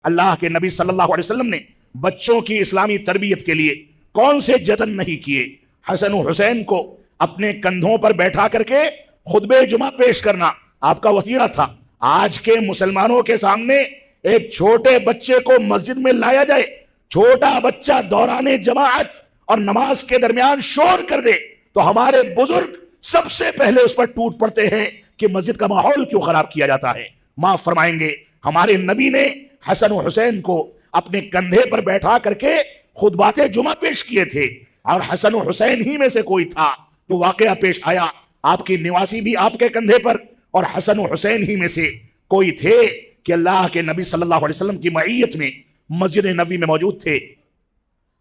اللہ کے نبی صلی اللہ علیہ وسلم نے بچوں کی اسلامی تربیت کے لیے کون سے جتن نہیں کیے۔ حسن و حسین کو اپنے کندھوں پر بیٹھا کر کے خطبہ جمعہ پیش کرنا آپ کا وتیرہ تھا۔ آج کے مسلمانوں کے سامنے ایک چھوٹے بچے کو مسجد میں لایا جائے، چھوٹا بچہ دوران جماعت اور نماز کے درمیان شور کر دے تو ہمارے بزرگ سب سے پہلے اس پر ٹوٹ پڑتے ہیں کہ مسجد کا ماحول کیوں خراب کیا جاتا ہے۔ معاف فرمائیں گے، ہمارے نبی نے حسن و حسین کو اپنے کندھے پر بیٹھا کر کے خطبات جمعہ پیش کیے تھے، اور حسن و حسین ہی میں سے کوئی تھا تو واقعہ پیش آیا، آپ کی نواسی بھی آپ کے کندھے پر، اور حسن و حسین ہی میں سے کوئی تھے کہ اللہ کے نبی صلی اللہ علیہ وسلم کی معیت میں مسجد نبوی میں موجود تھے۔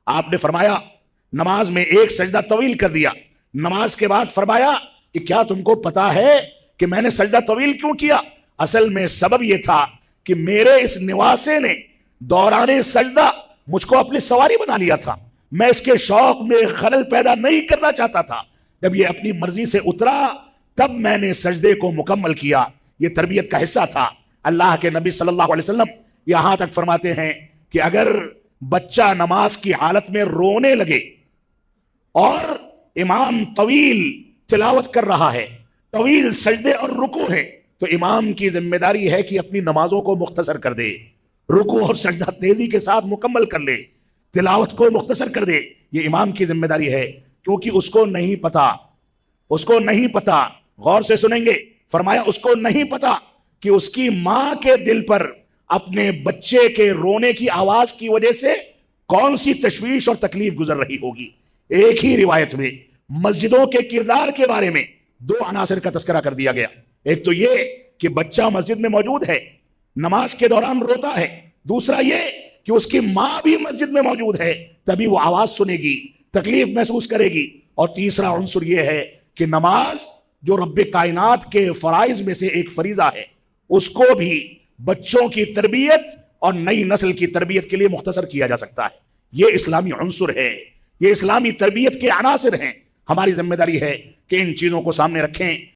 آپ نے فرمایا نماز میں ایک سجدہ طویل کر دیا، نماز کے بعد فرمایا کہ کیا تم کو پتا ہے کہ میں نے سجدہ طویل کیوں کیا؟ اصل میں سبب یہ تھا کہ میرے اس نواسے نے دوران سجدہ مجھ کو اپنی سواری بنا لیا تھا، میں اس کے شوق میں خلل پیدا نہیں کرنا چاہتا تھا، جب یہ اپنی مرضی سے اترا تب میں نے سجدے کو مکمل کیا۔ یہ تربیت کا حصہ تھا۔ اللہ کے نبی صلی اللہ علیہ وسلم یہاں تک فرماتے ہیں کہ اگر بچہ نماز کی حالت میں رونے لگے اور امام طویل تلاوت کر رہا ہے، طویل سجدے اور رکوع ہے، تو امام کی ذمہ داری ہے کہ اپنی نمازوں کو مختصر کر دے، رکوع اور سجدہ تیزی کے ساتھ مکمل کر لے، تلاوت کو مختصر کر دے۔ یہ امام کی ذمہ داری ہے، کیونکہ اس کو نہیں پتا، غور سے سنیں گے، فرمایا اس کو نہیں پتا کہ اس کی ماں کے دل پر اپنے بچے کے رونے کی آواز کی وجہ سے کون سی تشویش اور تکلیف گزر رہی ہوگی۔ ایک ہی روایت میں مسجدوں کے کردار کے بارے میں دو عناصر کا تذکرہ کر دیا گیا، ایک تو یہ کہ بچہ مسجد میں موجود ہے، نماز کے دوران روتا ہے، دوسرا یہ کہ اس کی ماں بھی مسجد میں موجود ہے، تبھی وہ آواز سنے گی، تکلیف محسوس کرے گی، اور تیسرا عنصر یہ ہے کہ نماز جو رب کائنات کے فرائض میں سے ایک فریضہ ہے، اس کو بھی بچوں کی تربیت اور نئی نسل کی تربیت کے لیے مختصر کیا جا سکتا ہے۔ یہ اسلامی عنصر ہے، یہ اسلامی تربیت کے عناصر ہیں۔ ہماری ذمہ داری ہے کہ ان چیزوں کو سامنے رکھیں۔